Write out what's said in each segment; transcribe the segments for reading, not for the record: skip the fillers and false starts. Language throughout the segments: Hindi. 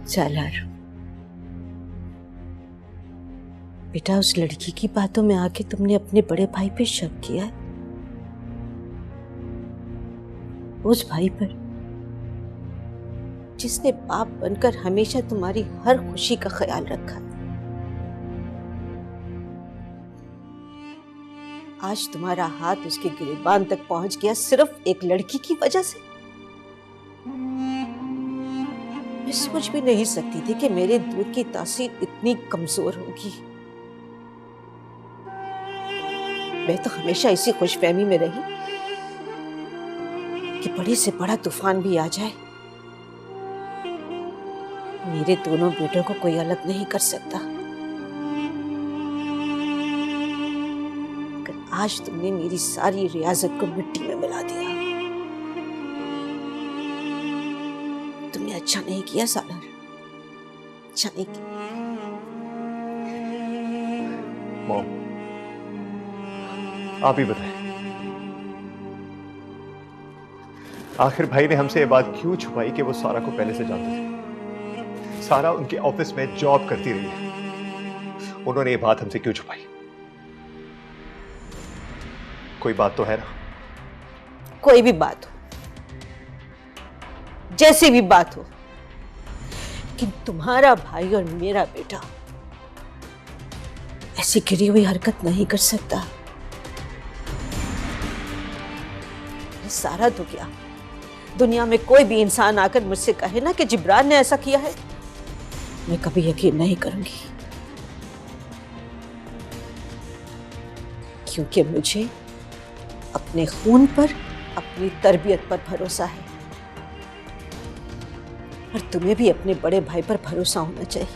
सालार, बेटा उस लड़की की बातों में आके तुमने अपने बड़े भाई पे शक किया है। उस भाई पर जिसने बाप बनकर हमेशा तुम्हारी हर खुशी का ख्याल रखा है। आज तुम्हारा हाथ उसके गिरेबान तक पहुंच गया सिर्फ एक लड़की की वजह से। मैं सोच भी नहीं सकती थी कि मेरे दूध की तासीर इतनी कमजोर होगी। मैं तो हमेशा इसी खुशफहमी में रही कि बड़े से बड़ा तूफान भी आ जाए, मेरे दोनों बेटों को कोई अलग नहीं कर सकता। मगर आज तुमने मेरी सारी रियाजत को मिट्टी में मिला दिया। तुमने अच्छा नहीं किया सालार, अच्छा नहीं किया। मॉम, आप ही बताएं, आखिर भाई ने हमसे ये बात क्यों छुपाई कि वो सारा को पहले से जानते थे? सारा उनके ऑफिस में जॉब करती रही है, उन्होंने ये बात हमसे क्यों छुपाई? कोई बात तो है ना? कोई भी बात हो, जैसी भी बात हो, कि तुम्हारा भाई और मेरा बेटा ऐसी गिरी हुई हरकत नहीं कर सकता। सारा तो क्या, दुनिया में कोई भी इंसान आकर मुझसे कहे ना कि जिब्रान ने ऐसा किया है, मैं कभी यकीन नहीं करूंगी। क्योंकि मुझे अपने खून पर, अपनी तरबियत पर भरोसा है, और तुम्हें भी अपने बड़े भाई पर भरोसा होना चाहिए।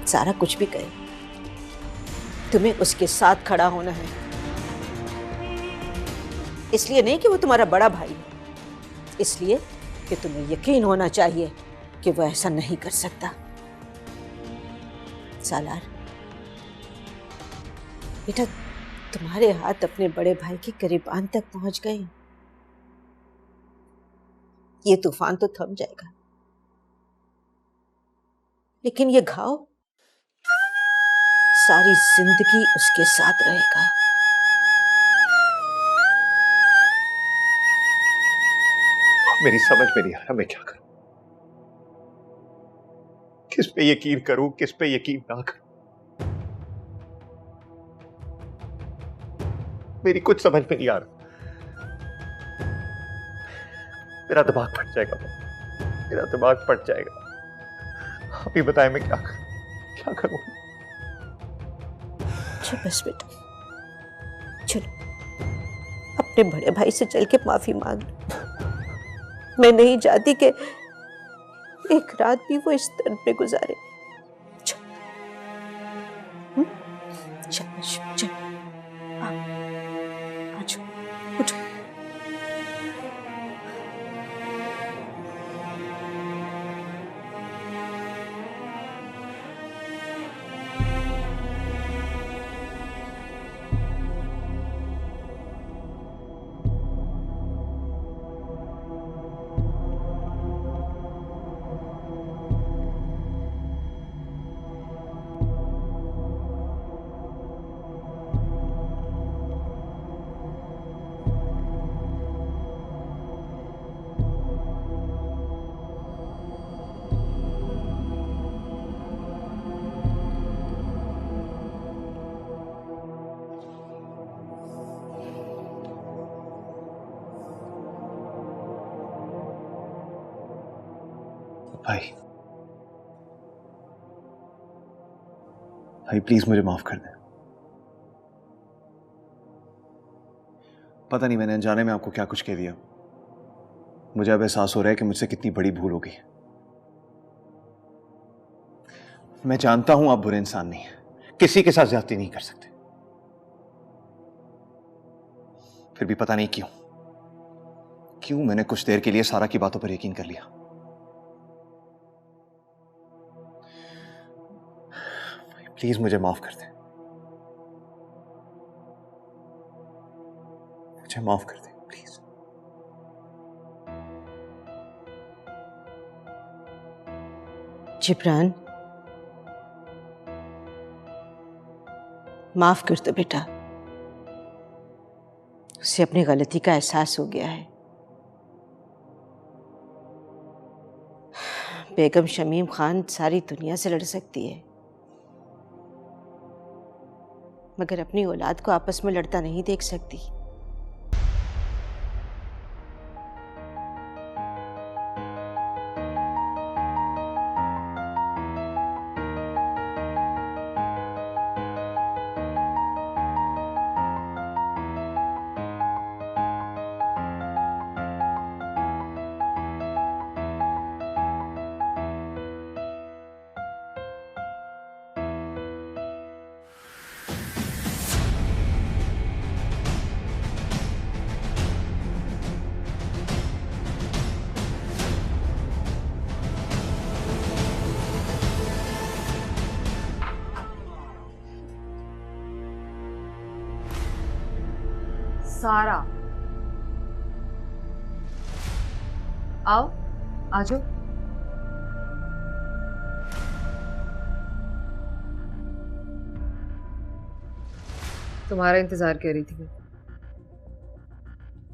सारा कुछ भी कहे, तुम्हें उसके साथ खड़ा होना है। इसलिए नहीं कि वो तुम्हारा बड़ा भाई है, इसलिए कि तुम्हें यकीन होना चाहिए कि वो ऐसा नहीं कर सकता। सालार बेटा, तुम्हारे हाथ अपने बड़े भाई के गिरेबान तक पहुंच गए। ये तूफान तो थम जाएगा, लेकिन ये घाव सारी जिंदगी उसके साथ रहेगा। मेरी समझ में नहीं आ रहा मैं क्या करूं, किस पे यकीन करूं, किस पे यकीन ना करूं। मेरी कुछ समझ में नहीं आ रहा। मेरा दिमाग फट जाएगा, मेरा दिमाग फट जाएगा। आप ही बताएं मैं क्या करूं, क्या करूं? चलो बस बेटा, चलो अपने बड़े भाई से चल के माफी मांग लो। मैं नहीं चाहती कि एक रात भी वो इस दर्द में गुजारे। चलो चलो चलो, आ जाओ, उठो। भाई, भाई प्लीज मुझे माफ कर दे। पता नहीं मैंने अनजाने में आपको क्या कुछ कह दिया। मुझे अब एहसास हो रहा है कि मुझसे कितनी बड़ी भूल हो गई। मैं जानता हूं आप बुरे इंसान नहीं हैं, किसी के साथ ज्यादती नहीं कर सकते, फिर भी पता नहीं क्यों मैंने कुछ देर के लिए सारा की बातों पर यकीन कर लिया। प्लीज मुझे माफ कर दे, मुझे माफ कर दे प्लीज। जिब्रान, माफ कर दो बेटा, उसे अपनी गलती का एहसास हो गया है। बेगम शमीम खान सारी दुनिया से लड़ सकती है, मगर अपनी औलाद को आपस में लड़ता नहीं देख सकती। सारा, आओ, आजो। तुम्हारा इंतजार कर रही थी मैं।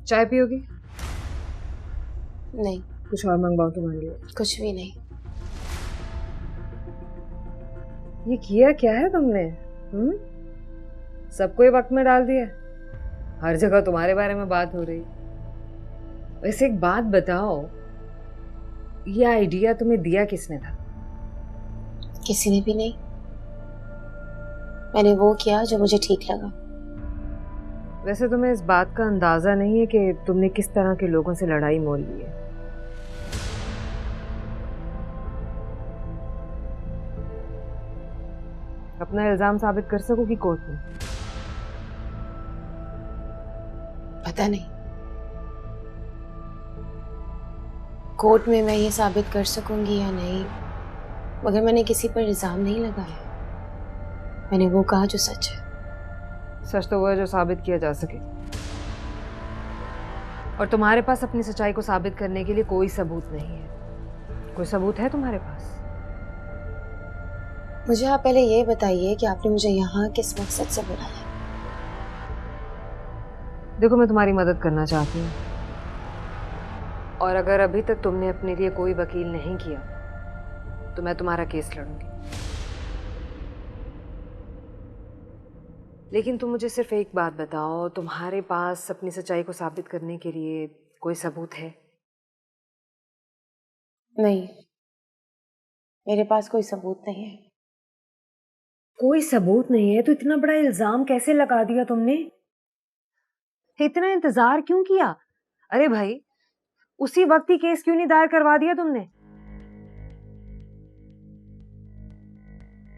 चाय पियोगी? नहीं, कुछ और मंगवाओ तुम्हारे लिए। कुछ भी नहीं। ये किया क्या है तुमने? सबको ये वक्त में डाल दिया। हर जगह तुम्हारे बारे में बात हो रही। वैसे एक बात बताओ, ये आइडिया तुम्हें दिया किसने था? किसी ने भी नहीं। मैंने वो किया जो मुझे ठीक लगा। वैसे तुम्हें इस बात का अंदाजा नहीं है कि तुमने किस तरह के लोगों से लड़ाई मोल ली है। अपना इल्जाम साबित कर सकोगी कोर्ट में? पता नहीं कोर्ट में मैं ये साबित कर सकूंगी या नहीं, मगर मैंने किसी पर इल्जाम नहीं लगाया। मैंने वो कहा जो सच है। सच तो वो है जो साबित किया जा सके, और तुम्हारे पास अपनी सच्चाई को साबित करने के लिए कोई सबूत नहीं है। कोई सबूत है तुम्हारे पास? मुझे आप पहले ये बताइए कि आपने मुझे यहाँ किस मकसद से बुलाया? देखो, मैं तुम्हारी मदद करना चाहती हूँ, और अगर अभी तक तुमने अपने लिए कोई वकील नहीं किया तो मैं तुम्हारा केस लड़ूंगी। लेकिन तुम मुझे सिर्फ एक बात बताओ, तुम्हारे पास अपनी सच्चाई को साबित करने के लिए कोई सबूत है? नहीं, मेरे पास कोई सबूत नहीं है। कोई सबूत नहीं है तो इतना बड़ा इल्जाम कैसे लगा दिया तुमने? इतना इंतजार क्यों किया? अरे भाई, उसी वक्त ही केस क्यों नहीं दायर करवा दिया तुमने?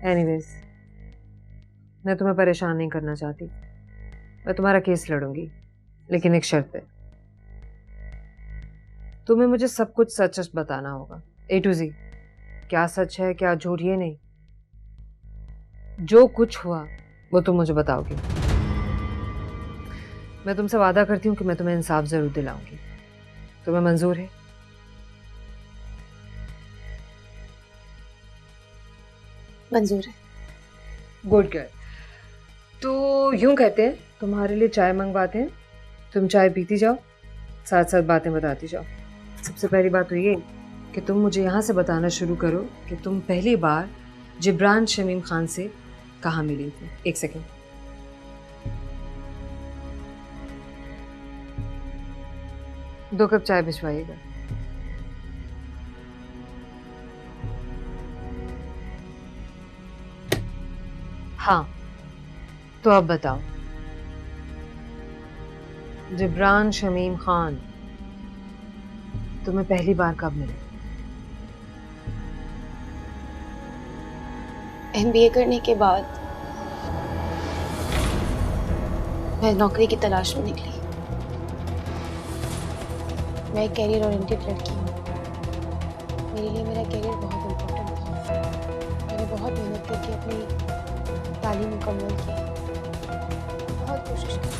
एनीवेज, मैं तुम्हें परेशान नहीं करना चाहती। मैं तुम्हारा केस लड़ूंगी, लेकिन एक शर्त पे। तुम्हें मुझे सब कुछ सच सच बताना होगा, A to Z। क्या सच है क्या झूठ ये नहीं, जो कुछ हुआ वो तुम मुझे बताओगे। मैं तुमसे वादा करती हूँ कि मैं तुम्हें इंसाफ जरूर दिलाऊंगी। तुम्हें मंजूर है? मंजूर है। Good girl. तो यूं कहते हैं, तुम्हारे लिए चाय मंगवाते हैं, तुम चाय पीती जाओ, साथ साथ बातें बताती जाओ। सबसे पहली बात तो ये कि तुम मुझे यहाँ से बताना शुरू करो कि तुम पहली बार जिब्रान शमीम खान से कहाँ मिली थी। एक सेकेंड। दो कप चाय भिजवाइएगा। हाँ, तो अब बताओ, जिब्रान शमीम खान तुम्हें पहली बार कब मिले? MBA करने के बाद मैं नौकरी की तलाश में निकली। मैं एक कैरियर ओरिएंटेड लड़की हूँ। मेरे लिए मेरा कैरियर बहुत इम्पोर्टेंट था। मैंने बहुत मेहनत करके अपनी तालीम मुकम्मल की, बहुत कोशिश की।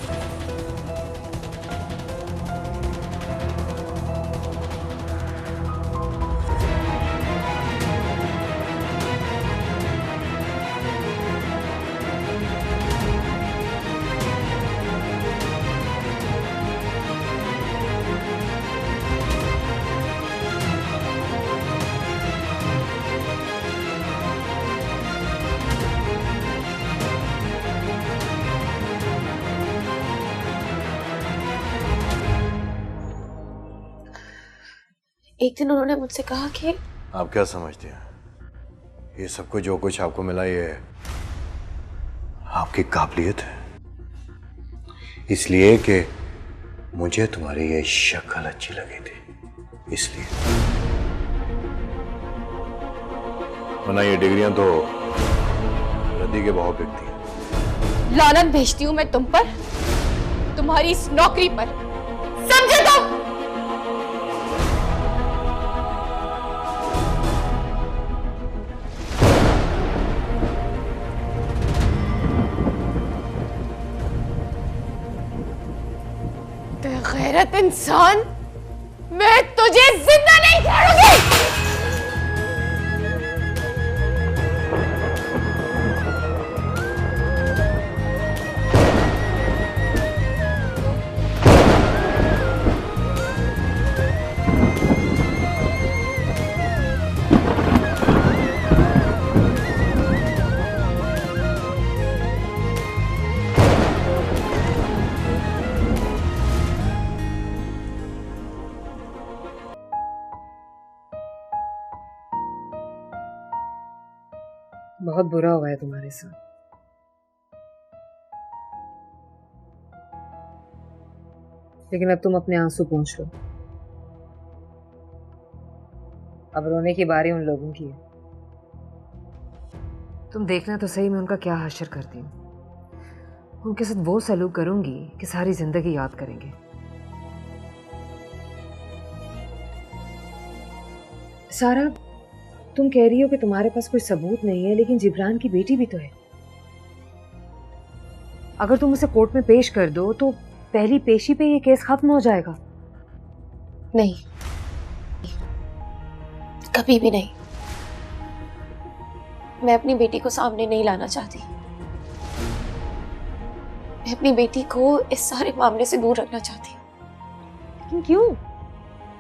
एक दिन उन्होंने मुझसे कहा कि आप क्या समझते हैं ये सब कुछ जो कुछ आपको मिला ये आपकी काबिलियत है, इसलिए कि मुझे तुम्हारी ये शक्ल अच्छी लगी थी इसलिए, वरना ये डिग्रियां तो रद्दी के भाव बिकती हैं। लानत भेजती हूँ मैं तुम पर, तुम्हारी इस नौकरी पर, समझे तुम? बेगैरत इंसान, मैं तुझे जिंदा नहीं छोड़ूंगी। बहुत बुरा हुआ है तुम्हारे साथ। लेकिन अब तुम अपने आंसू पोंछ लो। अब रोने की बारी उन लोगों की है। तुम देखना तो सही मैं उनका क्या हश्र करती हूँ। उनके साथ वो सलूक करूंगी कि सारी जिंदगी याद करेंगे। सारा, तुम कह रही हो कि तुम्हारे पास कोई सबूत नहीं है, लेकिन जिब्रान की बेटी भी तो है। अगर तुम उसे कोर्ट में पेश कर दो तो पहली पेशी पे ये केस खत्म हो जाएगा। नहीं, कभी भी नहीं। मैं अपनी बेटी को सामने नहीं लाना चाहती। मैं अपनी बेटी को इस सारे मामले से दूर रखना चाहती हूँ। लेकिन क्यों?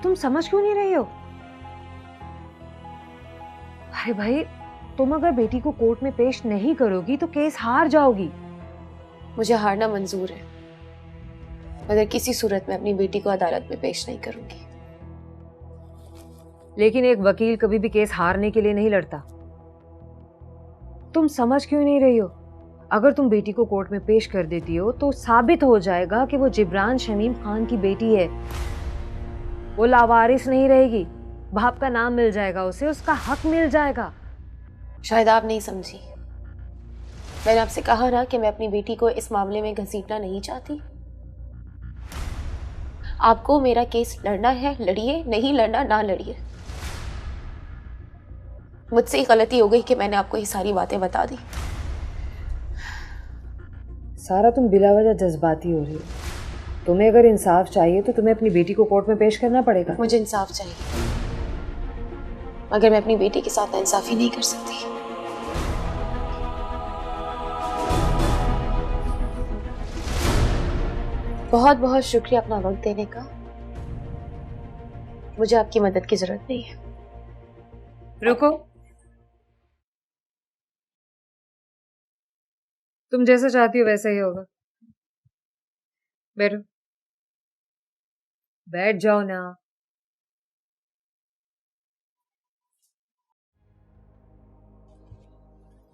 तुम समझ क्यों नहीं रही हो? अरे भाई, तुम अगर बेटी को कोर्ट में पेश नहीं करोगी तो केस हार जाओगी। मुझे हारना मंजूर है, मगर किसी सूरत में अपनी बेटी को अदालत में पेश नहीं करूंगी। लेकिन एक वकील कभी भी केस हारने के लिए नहीं लड़ता। तुम समझ क्यों नहीं रही हो? अगर तुम बेटी को कोर्ट में पेश कर देती हो तो साबित हो जाएगा कि वो जिब्रान शमीम खान की बेटी है। वो लावारिस नहीं रहेगी। बाप का नाम मिल जाएगा उसे, उसका हक मिल जाएगा। शायद आप नहीं समझी। मैंने आपसे कहा ना कि मैं अपनी बेटी को इस मामले में घसीटना नहीं चाहती। आपको मेरा केस लड़ना है, लड़िए, नहीं लड़ना ना लड़िए। मुझसे ही गलती हो गई कि मैंने आपको ये सारी बातें बता दी। सारा, तुम बिलावजह जज्बाती हो रही हो। तुम्हें अगर इंसाफ चाहिए तो तुम्हें अपनी बेटी को कोर्ट में पेश करना पड़ेगा। मुझे इंसाफ चाहिए, मगर मैं अपनी बेटी के साथ नाइंसाफी नहीं कर सकती। बहुत बहुत शुक्रिया अपना वक्त देने का। मुझे आपकी मदद की जरूरत नहीं है। रुको, तुम जैसा चाहती हो वैसा ही होगा। बैठो, बैठ जाओ ना।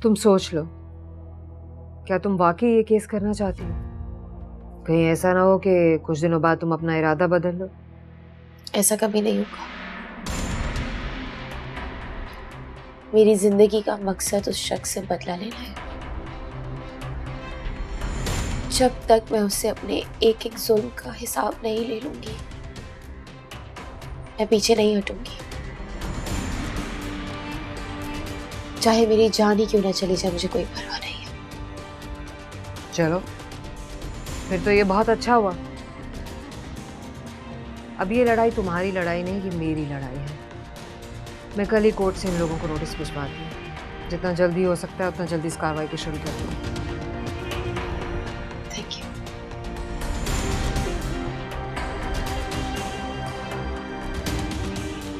तुम सोच लो, क्या तुम वाकई ये केस करना चाहती हो? कहीं ऐसा ना हो कि कुछ दिनों बाद तुम अपना इरादा बदल लो। ऐसा कभी नहीं होगा। मेरी जिंदगी का मकसद उस शख्स से बदला लेना है। जब तक मैं उससे अपने एक एक जुल्म का हिसाब नहीं ले लूंगी, मैं पीछे नहीं हटूंगी। चाहे मेरी जान ही क्यों ना चली जाए, मुझे कोई परवाह नहीं है। चलो, फिर तो ये बहुत अच्छा हुआ। अब ये लड़ाई तुम्हारी लड़ाई नहीं, ये मेरी लड़ाई है। मैं कल ही कोर्ट से इन लोगों को नोटिस भिजवाती हूँ। जितना जल्दी हो सकता है उतना जल्दी इस कार्रवाई को शुरू कर दूँ। Thank you.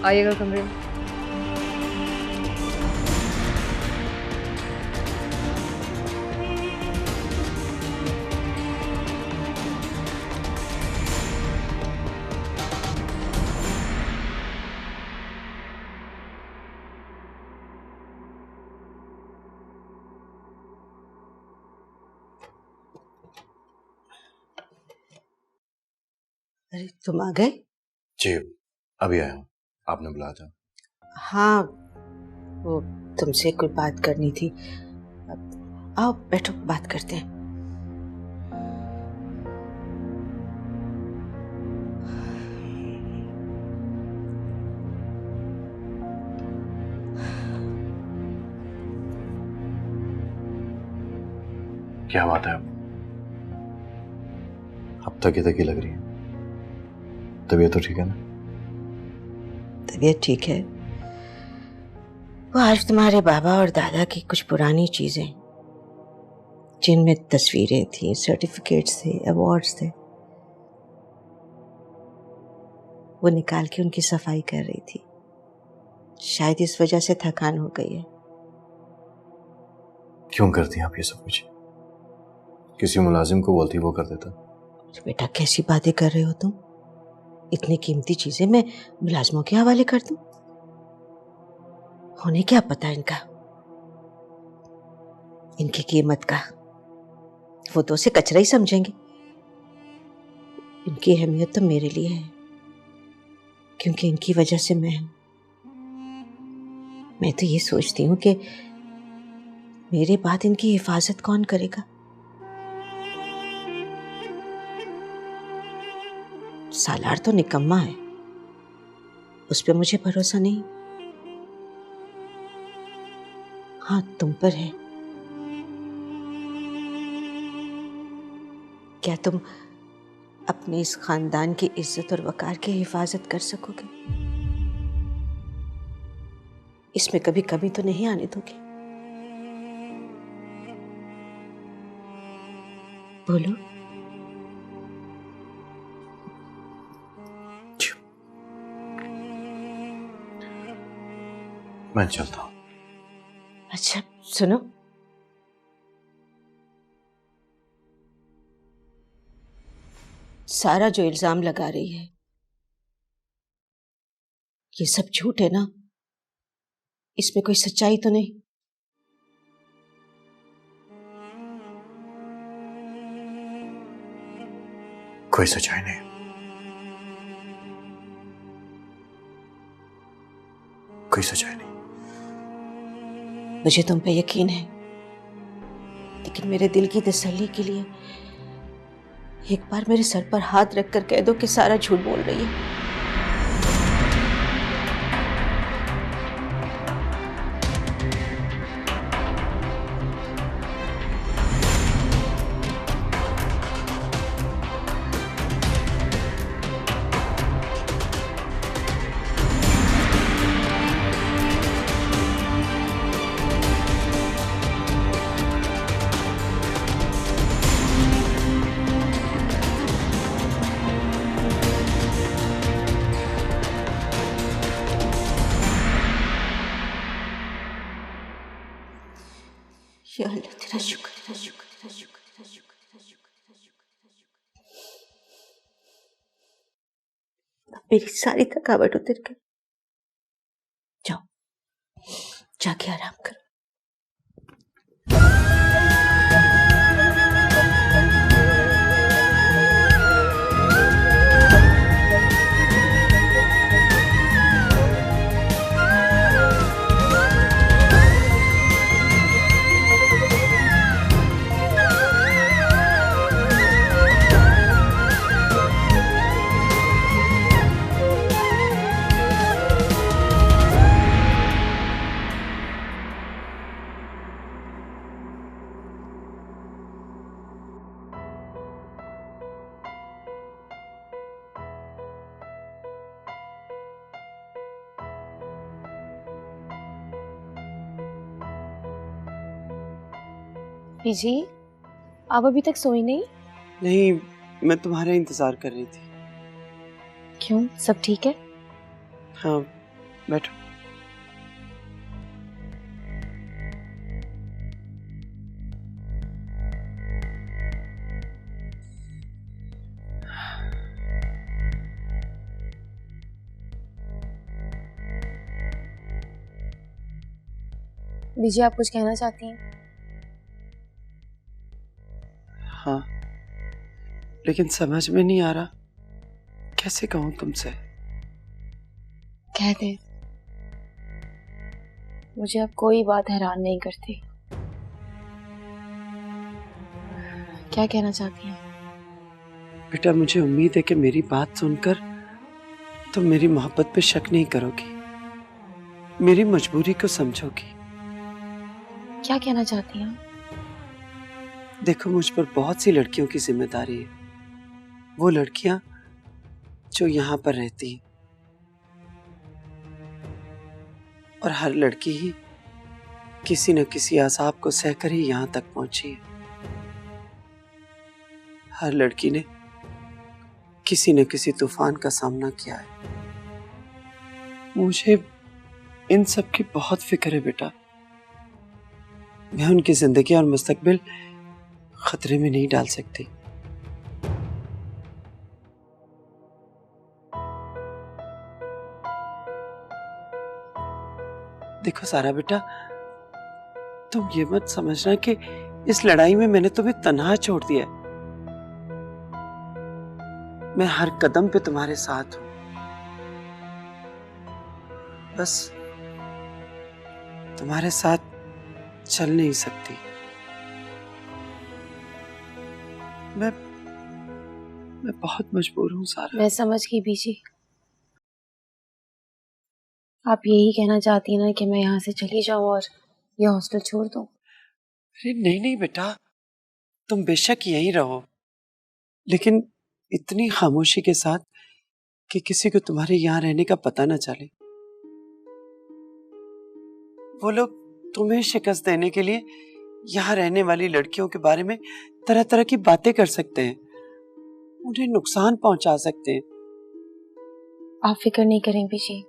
आइएगा कमरे में। अरे तुम आ गए? जी अभी आया हूँ, आपने बुलाया था। हाँ, वो तुमसे कोई बात करनी थी। आओ बैठो, बात करते हैं। क्या बात है? अब तक ही लग रही है। तबीयत तो ठीक है ना? तबीयत ठीक है। वो आज तुम्हारे बाबा और दादा की कुछ पुरानी चीजें, जिनमें तस्वीरें थी, सर्टिफिकेट्स थे, अवार्ड्स थे, वो निकाल के उनकी सफाई कर रही थी। शायद इस वजह से थकान हो गई है। क्यों करती हैं आप ये सब कुछ? किसी मुलाजिम को बोलती वो कर देता। बेटा कैसी बातें कर रहे हो तुम? इतनी कीमती चीजें मैं मुलाजमों के हवाले कर दूं? उन्हें क्या पता इनकी कीमत का? वो तो उसे कचरा ही समझेंगे। इनकी अहमियत तो मेरे लिए है, क्योंकि इनकी वजह से मैं तो ये सोचती हूँ कि मेरे बाद इनकी हिफाजत कौन करेगा। सालार तो निकम्मा है, उस पर मुझे भरोसा नहीं। हाँ, तुम पर है। क्या तुम अपने इस खानदान की इज्जत और वकार की हिफाजत कर सकोगे? इसमें कभी कमी तो नहीं आने दोगे? बोलो। मैं चलता हूँ। अच्छा सुनो, सारा जो इल्जाम लगा रही है ये सब झूठ है ना? इसमें कोई सच्चाई तो नहीं? कोई सच्चाई नहीं। कोई सच्चाई नहीं। मुझे तुम पे यकीन है, लेकिन मेरे दिल की तसल्ली के लिए एक बार मेरे सर पर हाथ रखकर कह दो कि सारा झूठ बोल रही है। या अल्लाह तेरा शुक्र, तेरा शुक्र, तेरा शुक्र, तेरा शुक्र, तेरा शुक्र, तेरा शुक्र, तेरा शुक्र। अब मेरी सारी थकावट उतर गई। जाओ, जाके आराम करो। जी, आप अभी तक सोई नहीं? नहीं, मैं तुम्हारा इंतजार कर रही थी। क्यों, सब ठीक है? हाँ, बैठो। विजय, आप कुछ कहना चाहती हैं? हाँ, लेकिन समझ में नहीं आ रहा कैसे कहूं तुमसे? कह दे, मुझे अब कोई बात हैरान नहीं करती। क्या कहना चाहती हैं? बेटा, मुझे उम्मीद है कि मेरी बात सुनकर तुम मेरी मोहब्बत पे शक नहीं करोगी, मेरी मजबूरी को समझोगी। क्या कहना चाहती हैं? देखो, मुझ पर बहुत सी लड़कियों की जिम्मेदारी है। वो लड़कियां जो यहाँ पर रहती हैं, और हर लड़की ही किसी न किसी अज़ाब को सहकर ही यहाँ तक पहुंची है। हर लड़की ने किसी न किसी तूफान का सामना किया है। मुझे इन सब की बहुत फिक्र है बेटा। मैं उनकी जिंदगी और मुस्तकबिल खतरे में नहीं डाल सकती। देखो सारा बेटा, तुम ये मत समझना कि इस लड़ाई में मैंने तुम्हें तन्हा छोड़ दिया है। मैं हर कदम पे तुम्हारे साथ हूं। बस तुम्हारे साथ चल नहीं सकती। मैं बहुत मजबूर हूं सारा। मैं समझ गई बीजी। आप यही कहना चाहती हैं ना कि मैं यहाँ से चली जाऊं और ये हॉस्टल छोड़ दूं? अरे नहीं नहीं बेटा, तुम बेशक यहीं रहो, लेकिन इतनी खामोशी के साथ कि किसी को तुम्हारे यहाँ रहने का पता ना चले। वो लोग तुम्हें शिकस्त देने के लिए यहाँ रहने वाली लड़कियों के बारे में तरह तरह की बातें कर सकते हैं, उन्हें नुकसान पहुंचा सकते हैं। आप फिक्र नहीं करें बीजी,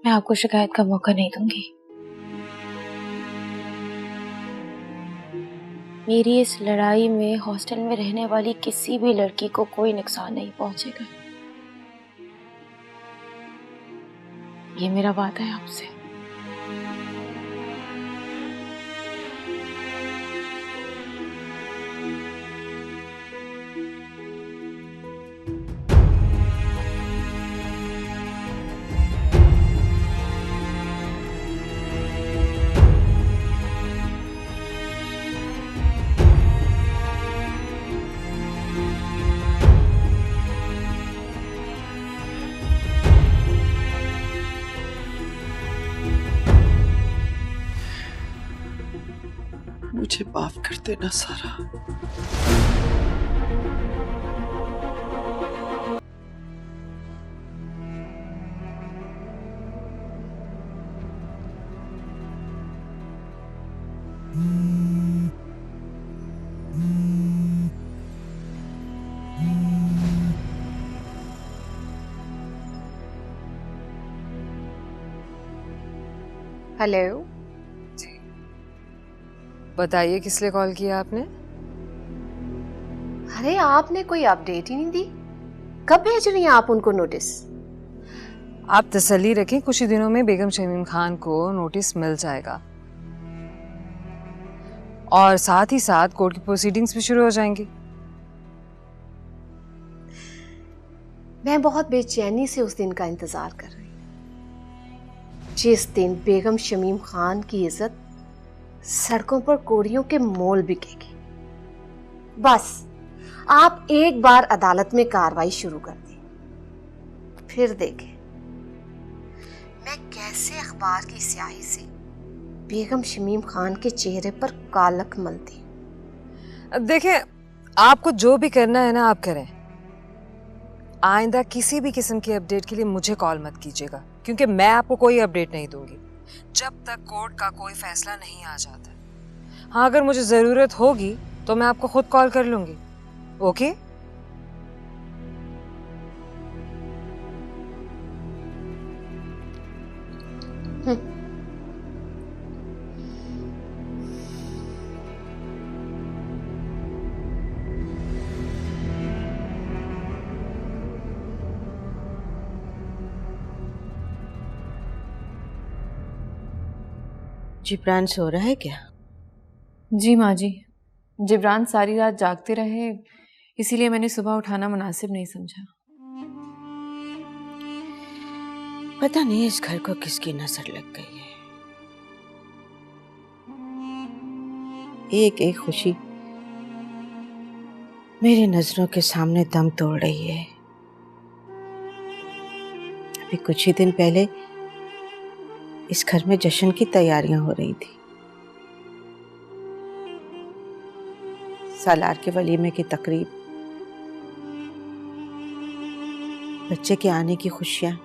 मैं आपको शिकायत का मौका नहीं दूंगी। मेरी इस लड़ाई में हॉस्टल में रहने वाली किसी भी लड़की को कोई नुकसान नहीं पहुंचेगा। ये मेरा वादा है आपसे। मुझे माफ कर देना सारा। हेलो जी, बताइए किस लिए कॉल किया आपने? अरे आपने कोई अपडेट ही नहीं दी। कब भेज रही हैं आप उनको नोटिस? आप तसल्ली रखें, कुछ ही दिनों में बेगम शमीम खान को नोटिस मिल जाएगा और साथ ही साथ कोर्ट की प्रोसीडिंग्स भी शुरू हो जाएंगी। मैं बहुत बेचैनी से उस दिन का इंतजार कर रही हूँ जिस दिन बेगम शमीम खान की इज्जत सड़कों पर कोड़ियों के मोल बिकेगी। बस आप एक बार अदालत में कार्रवाई शुरू कर दें, फिर देखें मैं कैसे अखबार की स्याही से बेगम शमीम खान के चेहरे पर कालक मलती। अब देखें, आपको जो भी करना है ना आप करें। आइंदा किसी भी किस्म की अपडेट के लिए मुझे कॉल मत कीजिएगा, क्योंकि मैं आपको कोई अपडेट नहीं दूंगी जब तक कोर्ट का कोई फैसला नहीं आ जाता। हाँ, अगर मुझे जरूरत होगी तो मैं आपको खुद कॉल कर लूंगी। ओके? जिब्रान सो रहा है क्या? जी माँ जी, जिब्रान सारी रात जागते रहे, इसीलिए मैंने सुबह उठाना मुनासिब नहीं समझा। पता नहीं इस घर को किसकी नजर लग गई है। एक एक खुशी मेरी नजरों के सामने दम तोड़ रही है। अभी कुछ ही दिन पहले इस घर में जश्न की तैयारियां हो रही थी। सालार के वलीमे की तकरीब, बच्चे के आने की खुशियां।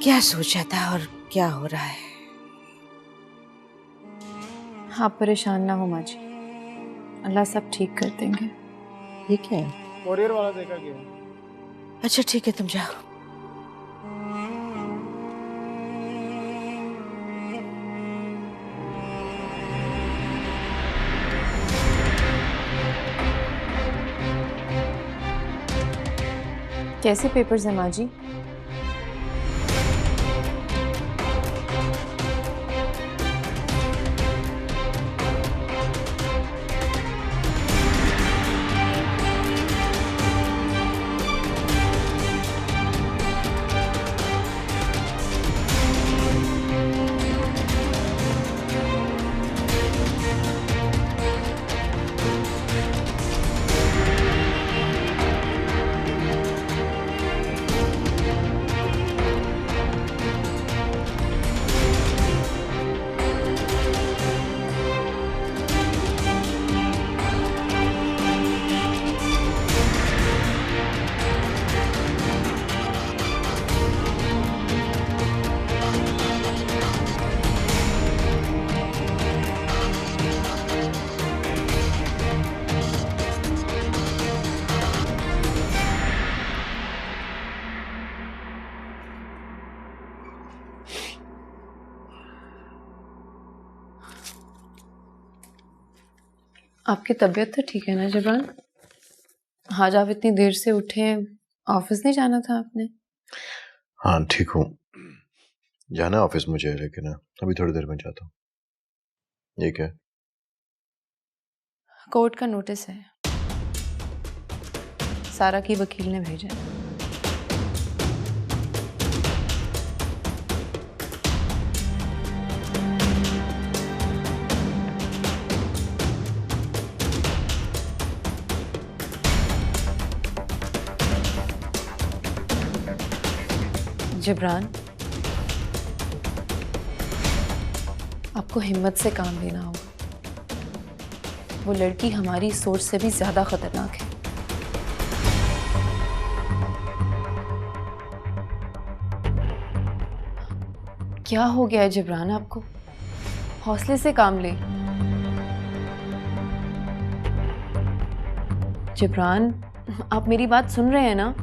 क्या सोचा था और क्या हो रहा है। आप परेशान ना हो माँ जी, अल्लाह सब ठीक कर देंगे। ये क्या है? कोरियर वाला देखा गया। अच्छा ठीक है, तुम जाओ। कैसे पेपर्स हैं माँ जी? आपकी तबीयत तो ठीक है ना जबरान? आज आप इतनी देर से उठे हैं, ऑफिस नहीं जाना था आपने? हाँ ठीक हूँ, जाना ऑफिस मुझे, लेकिन अभी थोड़ी देर में जाता हूँ। ये क्या? कोर्ट का नोटिस है, सारा की वकील ने भेजा है। जबरान, आपको हिम्मत से काम लेना होगा। वो लड़की हमारी सोच से भी ज्यादा खतरनाक है। क्या हो गया है जबरान आपको? हौसले से काम ले। जबरान, आप मेरी बात सुन रहे हैं ना?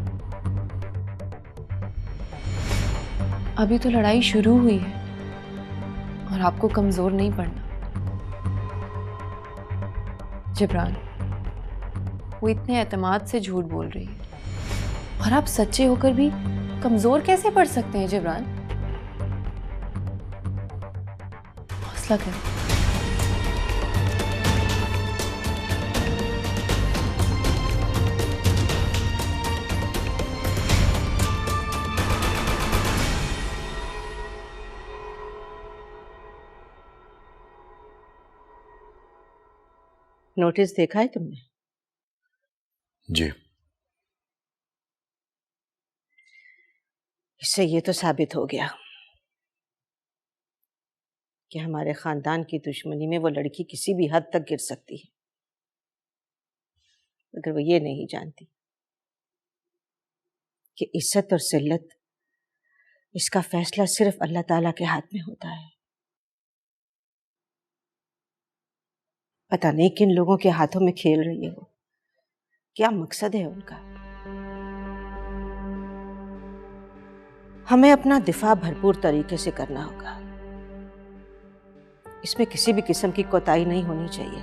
अभी तो लड़ाई शुरू हुई है और आपको कमजोर नहीं पड़ना। जबरान, वो इतने एतमाद से झूठ बोल रही है और आप सच्चे होकर भी कमजोर कैसे पड़ सकते हैं जबरान? हौसला करें। नोटिस देखा है तुमने? जी। इससे ये तो साबित हो गया कि हमारे खानदान की दुश्मनी में वो लड़की किसी भी हद तक गिर सकती है, मगर वो ये नहीं जानती कि इज्जत और जिल्लत, इसका फैसला सिर्फ अल्लाह ताला के हाथ में होता है। पता नहीं किन लोगों के हाथों में खेल रही है वो, क्या मकसद है उनका। हमें अपना दिफा भरपूर तरीके से करना होगा। इसमें किसी भी किस्म की कोताही नहीं होनी चाहिए।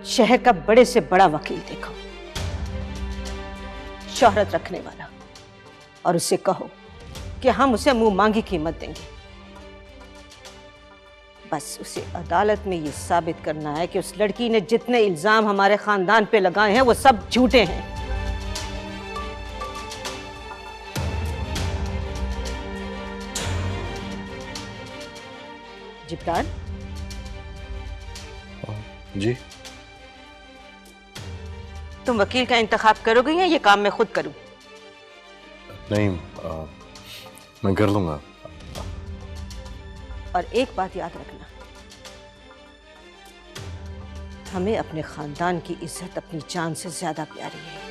शहर का बड़े से बड़ा वकील देखो, शोहरत रखने वाला, और उससे कहो कि हम उसे मुंह मांगी कीमत देंगे। बस उसे अदालत में ये साबित करना है कि उस लड़की ने जितने इल्जाम हमारे खानदान पे लगाए हैं वो सब झूठे हैं। जिब्रान, जी तुम वकील का इंतखाब करोगे या ये काम मैं खुद करूं? नहीं, मैं कर लूंगा। और एक बात याद रखना, हमें अपने खानदान की इज्जत अपनी जान से ज्यादा प्यारी है।